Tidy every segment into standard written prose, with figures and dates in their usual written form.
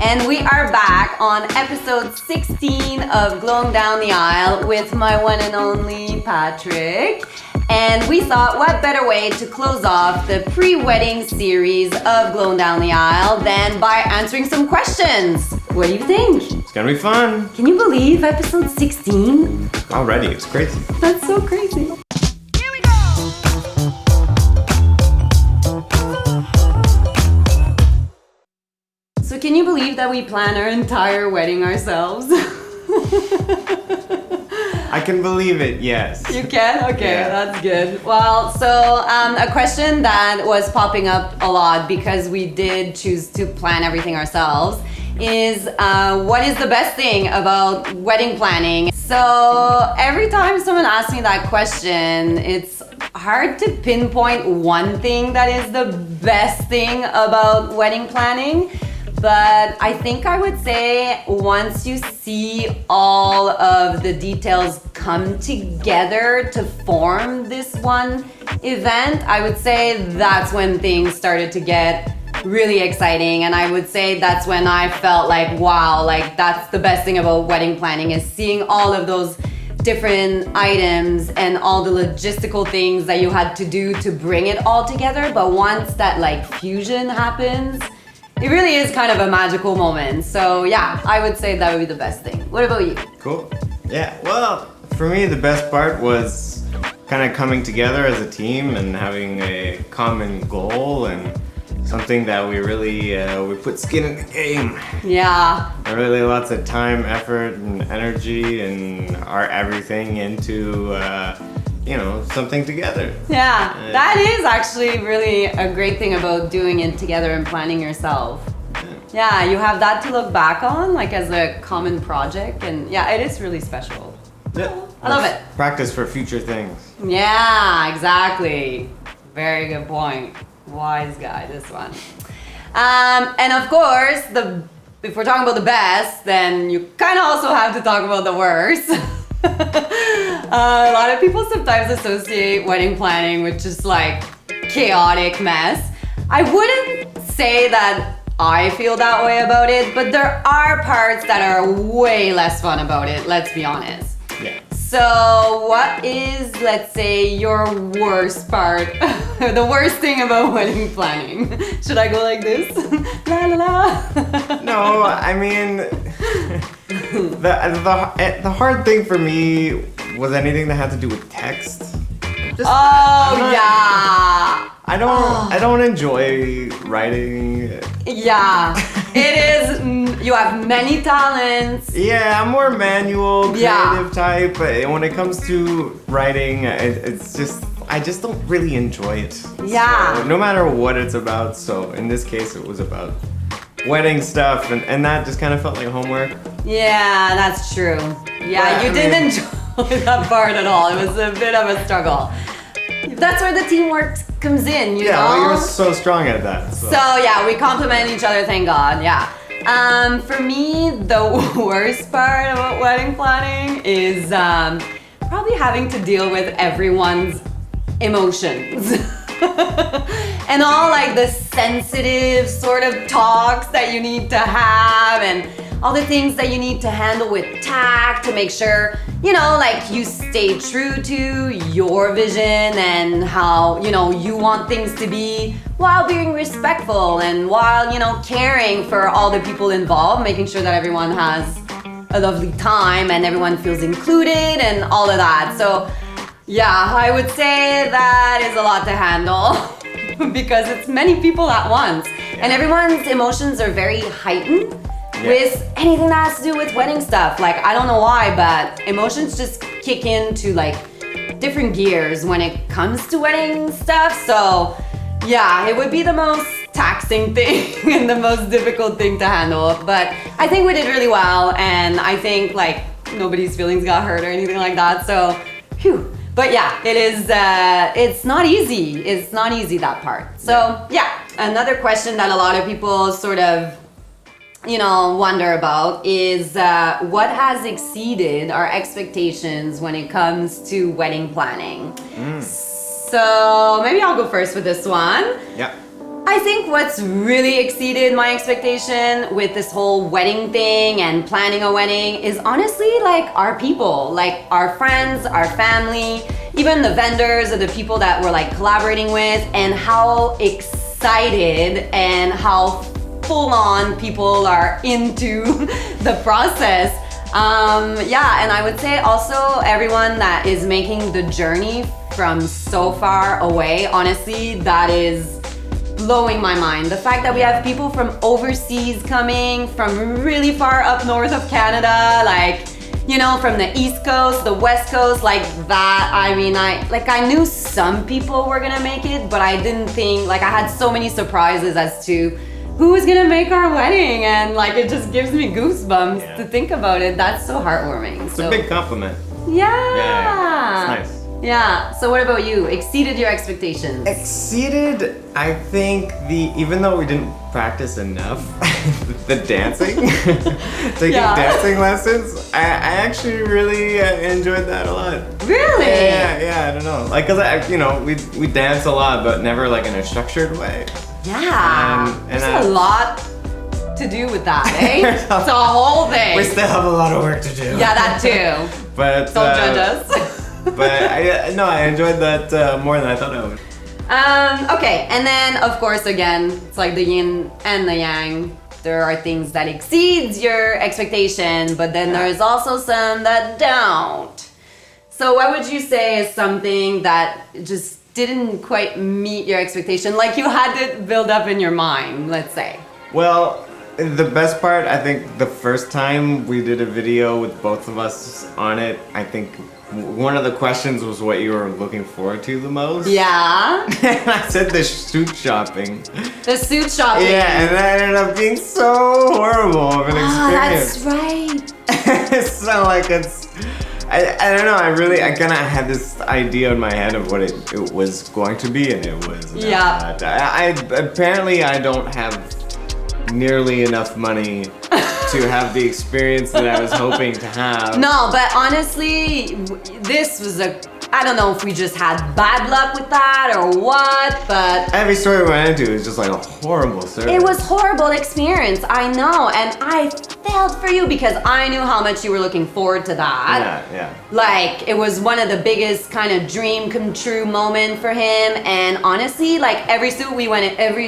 And we are back on episode 16 of Glowing Down the Aisle with my one and only Patrick. And we thought, what better way to close off the pre-wedding series of Glowing Down the Aisle than by answering some questions. What do you think? It's gonna be fun. Can you believe episode 16? Already, it's crazy. That's so crazy. Here we go! So can you believe that we plan our entire wedding ourselves? I can believe it, yes. You can? Okay, Yeah. That's good. Well, so a question that was popping up a lot because we did choose to plan everything ourselves is what is the best thing about wedding planning? So every time someone asks me that question, it's hard to pinpoint one thing that is the best thing about wedding planning. But I think I would say once you see all of the details come together to form this one event, I would say that's when things started to get really exciting. And I would say that's when I felt like, wow, like that's the best thing about wedding planning is seeing all of those different items and all the logistical things that you had to do to bring it all together. But once that like fusion happens, it really is kind of a magical moment. So yeah, I would say that would be the best thing. What about you? Cool. Yeah, well, for me, the best part was kind of coming together as a team and having a common goal and something that we really, we put skin in the game. Yeah. Really lots of time, effort, and energy and our everything into, something together. Yeah, that is actually really a great thing about doing it together and planning yourself. Yeah, you have that to look back on, like as a common project, and yeah, it is really special. Yeah. I love it. Practice for future things. Yeah, exactly. Very good point. Wise guy, this one. And of course, if we're talking about the best, then you kind of also have to talk about the worst. A lot of people sometimes associate wedding planning with just like chaotic mess. I wouldn't say that I feel that way about it, but there are parts that are way less fun about it, let's be honest. Yeah. So what is, let's say, your worst part, the worst thing about wedding planning? Should I go like this? La la la. No, I mean, the hard thing for me was anything that had to do with text. Yeah. I don't enjoy writing. Yeah, it is. You have many talents. Yeah, I'm more manual, creative Yeah. type. But when it comes to writing, it's just I just don't really enjoy it. Yeah. So, no matter what it's about. So in this case, it was about wedding stuff, and that just kind of felt like homework. Yeah, that's true. Yeah, But, you I didn't mean- enjoy that part at all. It was a bit of a struggle. That's where the teamwork comes in, you know? Well, you're so strong at that. So. So yeah, we compliment each other, thank God, yeah. For me, the worst part about wedding planning is probably having to deal with everyone's emotions. And all like the sensitive sort of talks that you need to have and all the things that you need to handle with tact to make sure, like you stay true to your vision and how, you want things to be while being respectful and while, caring for all the people involved, making sure that everyone has a lovely time and everyone feels included and all of that. So yeah, I would say that is a lot to handle because it's many people at once and everyone's emotions are very heightened. With anything that has to do with wedding stuff. Like, I don't know why, but emotions just kick into like different gears when it comes to wedding stuff. So yeah, it would be the most taxing thing and the most difficult thing to handle. But I think we did really well. And I think like nobody's feelings got hurt or anything like that. So, phew. But yeah, it is, it's not easy. It's not easy, that part. So yeah, another question that a lot of people sort of wonder about is what has exceeded our expectations when it comes to wedding planning. So maybe I'll go first with this one. Yeah. I think what's really exceeded my expectation with this whole wedding thing and planning a wedding is honestly like our people, like our friends, our family, even the vendors or the people that we're like collaborating with, and how excited and how full on people are into the process. Yeah, and I would say also everyone that is making the journey from so far away, honestly, that is blowing my mind. The fact that we have people from overseas coming, from really far up north of Canada, like, you know, from the East Coast, the West Coast, like that. I mean, I knew some people were gonna make it, but I didn't think, like I had so many surprises as to who was gonna make our wedding, and like it just gives me goosebumps to think about it. That's so heartwarming. It's a big compliment. Yeah. It's nice. Yeah. So what about you? Exceeded your expectations? Exceeded, I think even though we didn't practice enough, the dancing, taking dancing lessons, I actually really enjoyed that a lot. Really? Yeah, I don't know. Like, cause we dance a lot, but never like in a structured way. Yeah. And There's a lot to do with that, eh? It's a whole thing. We still have a lot of work to do. Yeah, that too. But don't judge us. But I enjoyed that more than I thought I would. Okay, and then of course again, it's like the yin and the yang. There are things that exceeds your expectation, but then there's also some that don't. So what would you say is something that just didn't quite meet your expectation? Like you had it build up in your mind, let's say. Well, the best part, I think the first time we did a video with both of us on it, I think one of the questions was what you were looking forward to the most. Yeah. And I said the suit shopping. The suit shopping. Yeah, and that ended up being so horrible of an experience. That's right. It's not like I don't know, I kind of had this idea in my head of what it was going to be, and it was not. Yeah. Apparently I don't have nearly enough money to have the experience that I was hoping to have. No, but honestly, this was I don't know if we just had bad luck with that or what, but every store we went into was just like a horrible service. it was horrible experience, I know, and I felt for you because I knew how much you were looking forward to that. Yeah. Like, it was one of the biggest kind of dream come true moment for him, and honestly, like every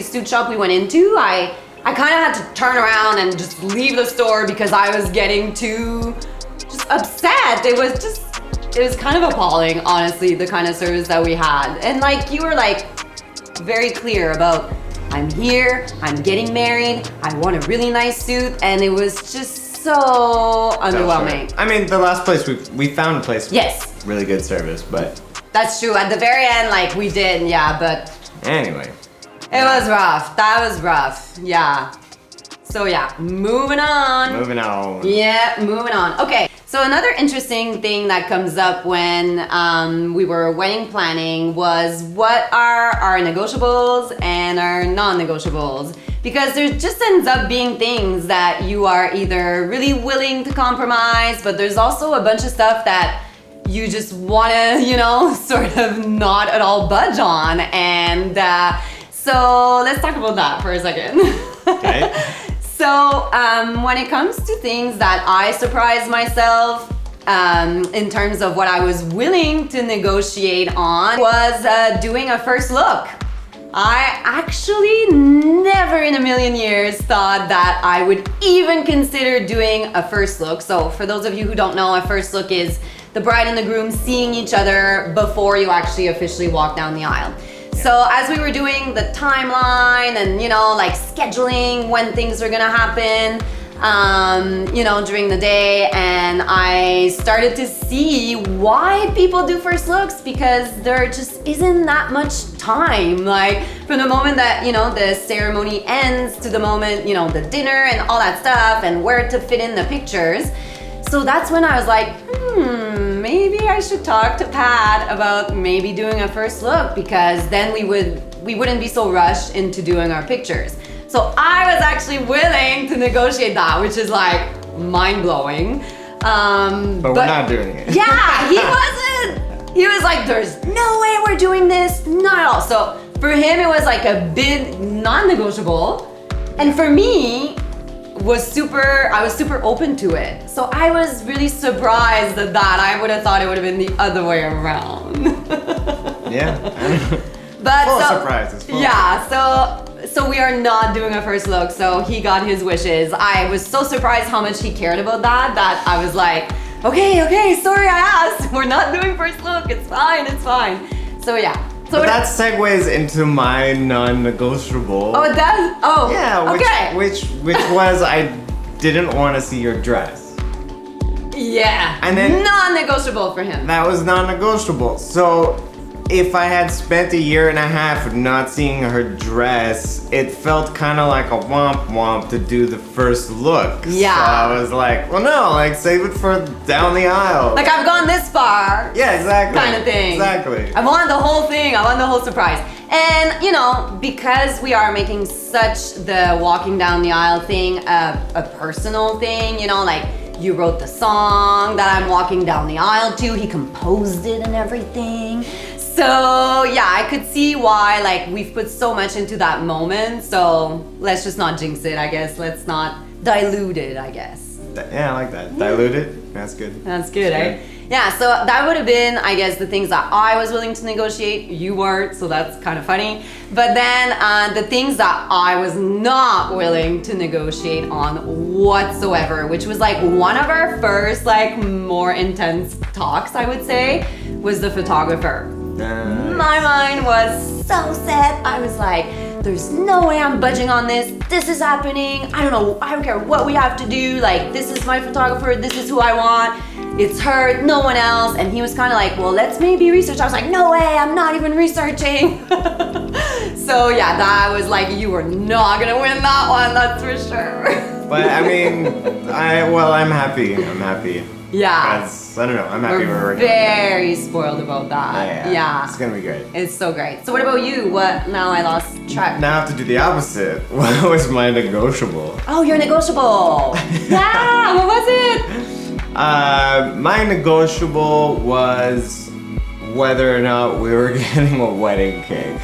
suit shop we went into, I kind of had to turn around and just leave the store because I was getting too just upset. It was kind of appalling, honestly, the kind of service that we had. And like, you were like very clear about, I'm here, I'm getting married, I want a really nice suit, and it was just so underwhelming. I mean, the last place we found a place Yes. really good service, but That's true. At the very end, like we did, yeah, but anyway. it was rough. That was rough. Yeah. So yeah, moving on. Yeah, moving on. Okay, so another interesting thing that comes up when we were wedding planning was what are our negotiables and our non-negotiables? Because there just ends up being things that you are either really willing to compromise, but there's also a bunch of stuff that you just want to, sort of not at all budge on. And so let's talk about that for a second. Okay. So when it comes to things that I surprised myself in terms of what I was willing to negotiate on was doing a first look. I actually never in a million years thought that I would even consider doing a first look. So for those of you who don't know, a first look is the bride and the groom seeing each other before you actually officially walk down the aisle. So as we were doing the timeline and, like scheduling when things are gonna happen, during the day, and I started to see why people do first looks, because there just isn't that much time. Like from the moment that, the ceremony ends to the moment, the dinner and all that stuff and where to fit in the pictures. So that's when I was like, maybe I should talk to Pat about maybe doing a first look, because then we wouldn't be so rushed into doing our pictures. So I was actually willing to negotiate that, which is like mind-blowing. But we're not doing it. Yeah, he wasn't. He was like, there's no way we're doing this, not at all. So for him, it was like a bit non-negotiable. And for me, I was super open to it. So I was really surprised at that. I would have thought it would have been the other way around. Yeah. But Full surprises. So we are not doing a first look. So he got his wishes. I was so surprised how much he cared about that I was like, okay, sorry I asked. We're not doing first look. It's fine. So yeah. So But that segues into my non-negotiable. Oh, it does? Oh. Yeah, okay. which was I didn't want to see your dress. Yeah. And then- non-negotiable for him. That was non-negotiable. So if I had spent a year and a half not seeing her dress, it felt kind of like a womp to do the first look. Yeah. So I was like, well, no, like save it for down the aisle. Like I've gone this far. Yeah, exactly. Kind of thing. Exactly. I want the whole thing. I want the whole surprise. And you know, because we are making such the walking down the aisle thing a personal thing, you know, like you wrote the song that I'm walking down the aisle to. He composed it and everything. So yeah, I could see why like we've put so much into that moment. So let's just not jinx it, I guess. Let's not dilute it, I guess. Yeah, I like that. Dilute it. That's good. That's good, eh? Yeah, so that would have been, I guess, the things that I was willing to negotiate. You weren't, so that's kind of funny. But then the things that I was not willing to negotiate on whatsoever, which was like one of our first like more intense talks, I would say, was the photographer. My mind was so set. I was like, there's no way I'm budging on this. This is happening. I don't know. I don't care what we have to do. Like, this is my photographer. This is who I want. It's her, no one else. And he was kind of like, well, let's maybe research. I was like, no way. I'm not even researching. So yeah, that was like, you were not gonna win that one. That's for sure. But I mean, I'm happy. I'm happy. Yeah. Because, I don't know, I'm happy We're we're very spoiled about that. Yeah. It's gonna be great. It's so great. So what about you? What? Now I lost track. Now I have to do the opposite. What was my negotiable? Oh, you're negotiable. Yeah. What was it? My negotiable was whether or not we were getting a wedding cake.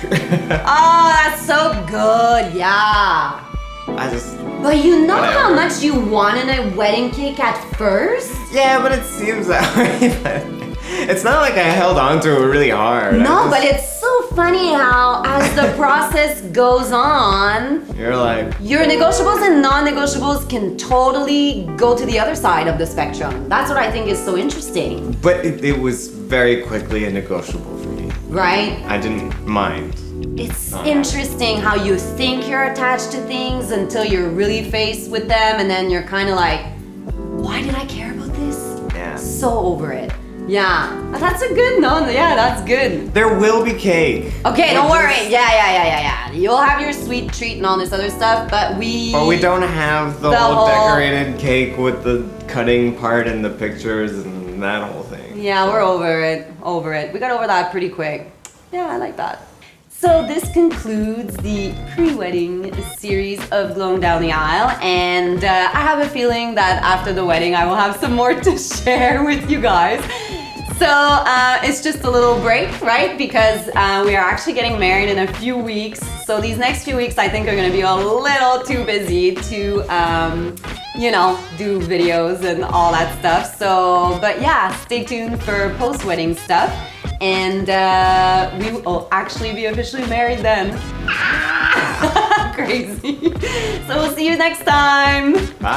Oh, that's so good. Yeah. I just... But you know how Whatever. much you wanted a wedding cake at first? Yeah, but it seems that way. But it's not like I held on to it really hard. No, but it's so funny how as the process goes on, You're like... your negotiables and non-negotiables can totally go to the other side of the spectrum. That's what I think is so interesting, But it was very quickly a negotiable for me. right? I didn't mind. It's interesting how you think you're attached to things until you're really faced with them, and then you're kind of like, why did I care about this? Yeah. So over it. Yeah, that's a good no. Yeah, that's good. There will be cake. Okay, We're don't worry. just- Yeah. You'll have your sweet treat and all this other stuff, but we don't have the The whole whole- decorated cake with the cutting part and the pictures and that whole thing. Yeah, we're over it. Over it. We got over that pretty quick. Yeah, I like that. So this concludes the pre-wedding series of Glowing Down the Aisle, and I have a feeling that after the wedding I will have some more to share with you guys. So it's just a little break, right? Because we are actually getting married in a few weeks. So these next few weeks I think are gonna be a little too busy to, you know, do videos and all that stuff. So, but yeah, stay tuned for post-wedding stuff. And we will actually be officially married then. Crazy. So we'll see you next time. Bye.